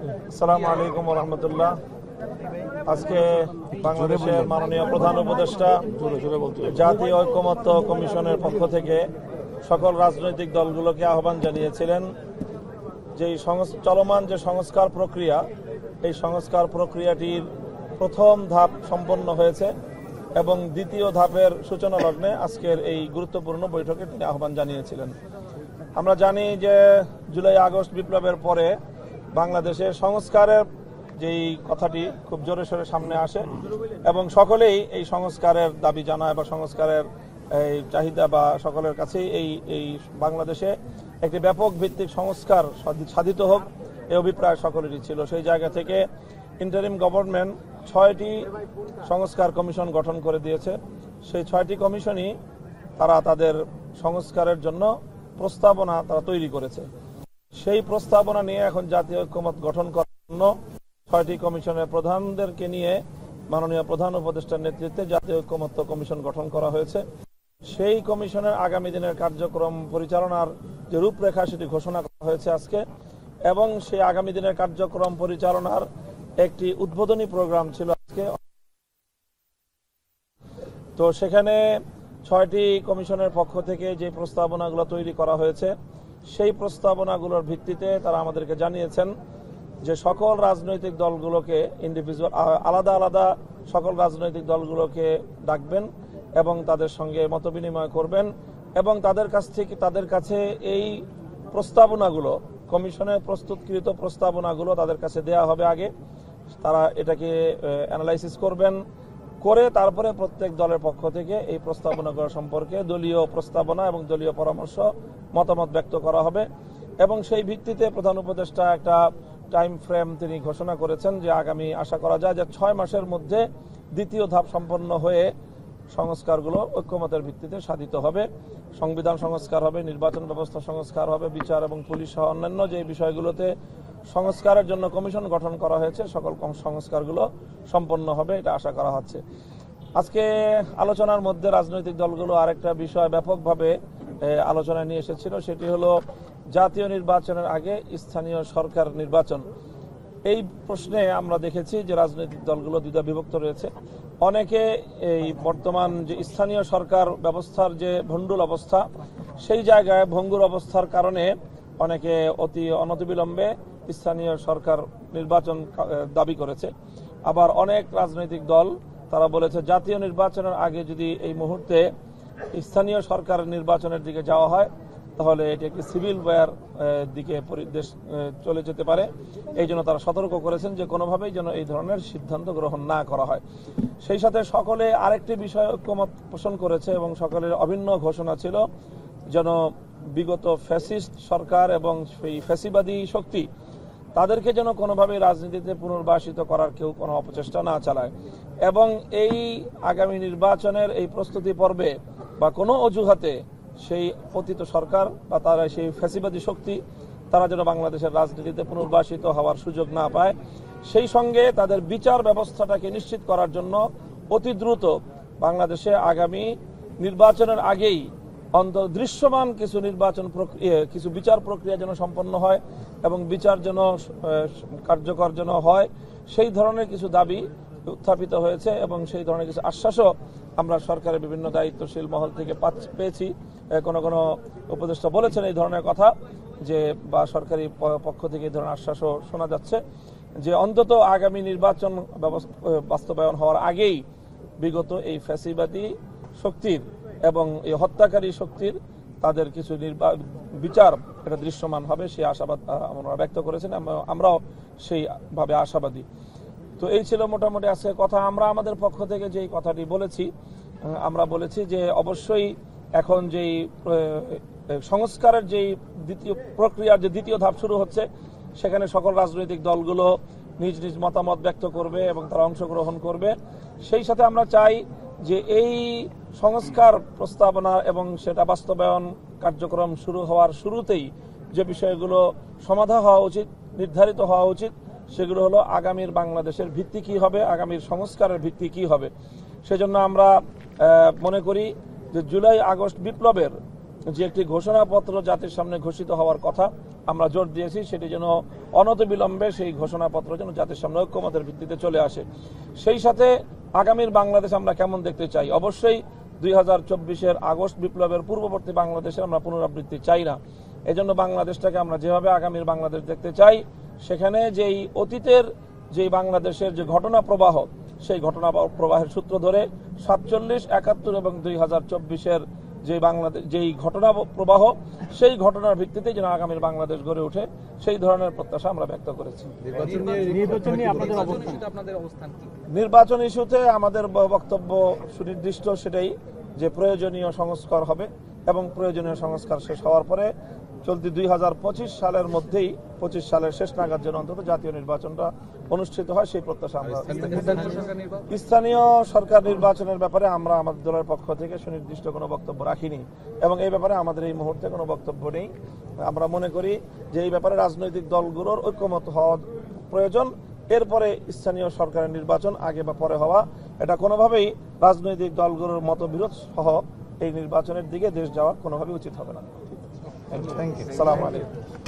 আসসালামু আলাইকুম ওয়া রাহমাতুল্লাহ। আজকে বাংলাদেশের মাননীয় প্রধান উপদেষ্টা জাতীয় ঐকমত্য কমিশনের পক্ষ থেকে সকল রাজনৈতিক দলগুলোকে আহ্বান জানিয়েছিলেন যে চলমান যে সংস্কার প্রক্রিয়া, এই সংস্কার প্রক্রিয়াটির প্রথম ধাপ সম্পন্ন হয়েছে এবং দ্বিতীয় ধাপের সূচনা লগ্নে আজকের এই গুরুত্বপূর্ণ বৈঠকে তিনি আহ্বান জানিয়েছিলেন। আমরা জানি যে জুলাই আগস্ট বিপ্লবের পরে বাংলাদেশে সংস্কারের যেই কথাটি খুব জোরে সোরে সামনে আসে এবং সকলেই এই সংস্কারের দাবি জানায় বা সংস্কারের এই চাহিদা বা সকলের কাছেই এই বাংলাদেশে একটি ব্যাপক ভিত্তিক সংস্কার সাধিত হোক এই অভিপ্রায় সকলেরই ছিল। সেই জায়গা থেকে ইন্টারিম গভর্নমেন্ট 6টি সংস্কার কমিশন গঠন করে দিয়েছে। সেই 6টি কমিশনই তারা তাদের সংস্কারের জন্য প্রস্তাবনা তারা তৈরি করেছে। সেই প্রস্তাবনা নিয়ে এখন জাতীয় ঐক্যমত গঠন করার জন্য 6টি কমিশনের প্রধানদেরকে নিয়ে মাননীয় প্রধান উপদেষ্টার নেতৃত্বে জাতীয় ঐক্যমত্য কমিশন গঠন করা হয়েছে। সেই কমিশনের আগামী দিনের কার্যক্রম পরিচালনার যে রূপরেখা সেটি ঘোষণা করা হয়েছে আজকে, এবং সেই আগামী দিনের কার্যক্রম পরিচালনার একটি উদ্বোধনী প্রোগ্রাম ছিল আজকে। তো সেখানে 6টি কমিশনের পক্ষ থেকে যে প্রস্তাবনাগুলো তৈরি করা হয়েছে সেই প্রস্তাবনাগুলোর ভিত্তিতে তারা আমাদেরকে জানিয়েছেন যে সকল রাজনৈতিক দলগুলোকে ইন্ডিভিজুয়াল আলাদা আলাদা সকল রাজনৈতিক দলগুলোকে ডাকবেন এবং তাদের সঙ্গে মতবিনিময় করবেন এবং তাদের কাছে এই প্রস্তাবনাগুলো, কমিশনের প্রস্তুতকৃত প্রস্তাবনাগুলো তাদের কাছে দেয়া হবে। আগে তারা এটাকে অ্যানালাইসিস করবেন, করে তারপরে প্রত্যেক দলের পক্ষ থেকে এই প্রস্তাবনাগুলো সম্পর্কে দলীয় প্রস্তাবনা এবং দলীয় পরামর্শ মতামত ব্যক্ত করা হবে। এবং সেই ভিত্তিতে প্রধান উপদেষ্টা একটা টাইম ফ্রেম তিনি ঘোষণা করেছেন যে আগামী আশা করা যায় যে 6 মাসের মধ্যে দ্বিতীয় ধাপ সম্পন্ন হয়ে সংস্কারগুলো ঐক্যমতের ভিত্তিতে সাধিত হবে। সংবিধান সংস্কার হবে, নির্বাচন ব্যবস্থা সংস্কার হবে, বিচার এবং পুলিশ সহ অন্যান্য যে বিষয়গুলোতে সংস্কারের জন্য কমিশন গঠন করা হয়েছে সকল সংস্কারগুলো সম্পন্ন হবে, এটা আশা করা হচ্ছে। আজকে আলোচনার মধ্যে রাজনৈতিক দলগুলো আরেকটা বিষয় ব্যাপকভাবে আলোচনায় নিয়ে এসেছিল, সেটি হলো জাতীয় নির্বাচনের আগে স্থানীয় সরকার নির্বাচন। এই প্রশ্নে আমরা দেখেছি যে রাজনৈতিক দলগুলো দ্বিধা বিভক্ত রয়েছে। অনেকে এই বর্তমান যে স্থানীয় সরকার ব্যবস্থার যে ভণ্ডুল অবস্থা, সেই জায়গায় ভঙ্গুর অবস্থার কারণে অনেকে অনতিবিলম্বে স্থানীয় সরকার নির্বাচন দাবি করেছে। আবার অনেক রাজনৈতিক দল তারা বলেছে জাতীয় নির্বাচনের আগে যদি এই মুহূর্তে স্থানীয় সরকার নির্বাচনের দিকে যাওয়া হয় তাহলে এটি একটি সিভিল ওয়ার দিকে দেশ চলে যেতে পারে। এই জন্য তারা সতর্ক করেছেন যে কোনোভাবেই যেন এই ধরনের সিদ্ধান্ত গ্রহণ না করা হয়। সেই সাথে সকলে আরেকটি বিষয় ঐক্যমত পোষণ করেছে এবং সকলের অভিন্ন ঘোষণা ছিল যেন বিগত ফ্যাসিস্ট সরকার এবং সেই ফ্যাসিবাদী শক্তি তাদেরকে যেন কোনোভাবেই রাজনীতিতে পুনর্বাসিত করার কেউ কোনো অপচেষ্টা না চালায় এবং এই আগামী নির্বাচনের এই প্রস্তুতি পর্বে বা কোনো অজুহাতে সেই পতিত সরকার বা তারা সেই ফ্যাসিবাদী শক্তি তারা যেন বাংলাদেশের রাজনীতিতে পুনর্বাসিত হওয়ার সুযোগ না পায়। সেই সঙ্গে তাদের বিচার ব্যবস্থাটাকে নিশ্চিত করার জন্য অতি দ্রুত বাংলাদেশে আগামী নির্বাচনের আগেই দৃশ্যমান কিছু বিচার প্রক্রিয়া যেন সম্পন্ন হয় এবং বিচার যেন কার্যকর যেন হয়, সেই ধরনের কিছু দাবি উত্থাপিত হয়েছে এবং সেই ধরনের কিছু আশ্বাসও আমরা সরকারের বিভিন্ন দায়িত্বশীল মহল থেকে পেয়েছি। কোনো কোনো উপদেষ্টা বলেছেন এই ধরনের কথা যে বা সরকারি পক্ষ থেকে এই ধরনের আশ্বাসও শোনা যাচ্ছে যে অন্তত আগামী নির্বাচন বাস্তবায়ন হওয়ার আগেই বিগত এই ফ্যাসিবাদী শক্তির এবং এই হত্যাকারী শক্তির তাদের কিছু বিচার এটা দৃশ্যমান হবে, সেই আশাবাদ আমরা ব্যক্ত করেছেন। আমরাও সেইভাবে আশাবাদী। তো এই ছিল মোটামুটি আজকে কথা। আমরা আমাদের পক্ষ থেকে যেই কথাটি বলেছি, আমরা বলেছি যে অবশ্যই এখন যেই সংস্কারের যেই প্রক্রিয়ার যে দ্বিতীয় ধাপ শুরু হচ্ছে সেখানে সকল রাজনৈতিক দলগুলো নিজ নিজ মতামত ব্যক্ত করবে এবং তারা অংশগ্রহণ করবে। সেই সাথে আমরা চাই যে এই সংস্কার প্রস্তাবনা এবং সেটা বাস্তবায়ন কার্যক্রম শুরু হওয়ার শুরুতেই যে বিষয়গুলো সমাধান হওয়া উচিত, নির্ধারিত হওয়া উচিত, সেগুলো হলো আগামীর বাংলাদেশের ভিত্তি কি হবে, আগামীর সংস্কারের ভিত্তি কি হবে। সেজন্য আমরা মনে করি যে জুলাই আগস্ট বিপ্লবের যে একটি ঘোষণাপত্র জাতির সামনে ঘোষিত হওয়ার কথা আমরা জোর দিয়েছি, সেটি যেন অনতিবিলম্বে সেই ঘোষণাপত্র যেন জাতির সামনে ঐক্যমতের ভিত্তিতে চলে আসে। সেই সাথে আগামীর বাংলাদেশ আমরা কেমন দেখতে চাই? অবশ্যই 2024-এর আগস্ট বিপ্লবের পূর্ববর্তী বাংলাদেশের আমরা পুনরাবৃত্তি চাই না। এজন্য বাংলাদেশটাকে আমরা যেভাবে আগামীর বাংলাদেশ দেখতে চাই, সেখানে যেই অতীতের যেই বাংলাদেশের যে ঘটনা প্রবাহ, সেই ঘটনা প্রবাহের সূত্র ধরে 47, 71 এবং 2024-এর যেই ঘটনা প্রবাহ, সেই ঘটনার ভিত্তিতে যেন আগামীর বাংলাদেশ গড়ে ওঠে, সেই ধরনের প্রত্যাশা আমরা ব্যক্ত করেছি। নির্বাচন ইস্যুতে আমাদের বক্তব্য সুনির্দিষ্ট, সেটাই যে প্রয়োজনীয় সংস্কার হবে এবং প্রয়োজনীয় সংস্কার শেষ হওয়ার পরে চলতি 2025 সালের মধ্যেই 25 সালের শেষ নাগাদ যেন অন্তত জাতীয় নির্বাচনটা অনুষ্ঠিত হয়, সেই প্রত্যাশা আমরা। স্থানীয় সরকার নির্বাচনের ব্যাপারে আমরা আমাদের দলের পক্ষ থেকে সুনির্দিষ্ট কোনো বক্তব্য রাখিনি এবং এই ব্যাপারে আমাদের এই মুহূর্তে কোনো বক্তব্য নেই। আমরা মনে করি যে এই ব্যাপারে রাজনৈতিক দলগুলোর ঐক্যমত হওয়া প্রয়োজন। এরপরে স্থানীয় সরকারের নির্বাচন আগে বা পরে হওয়া, এটা কোনোভাবেই রাজনৈতিক দলগুলোর মতবিরোধ সহ এই নির্বাচনের দিকে দেশ যাওয়া কোনোভাবেই উচিত হবে না। Thank you. আসসালামু আলাইকুম।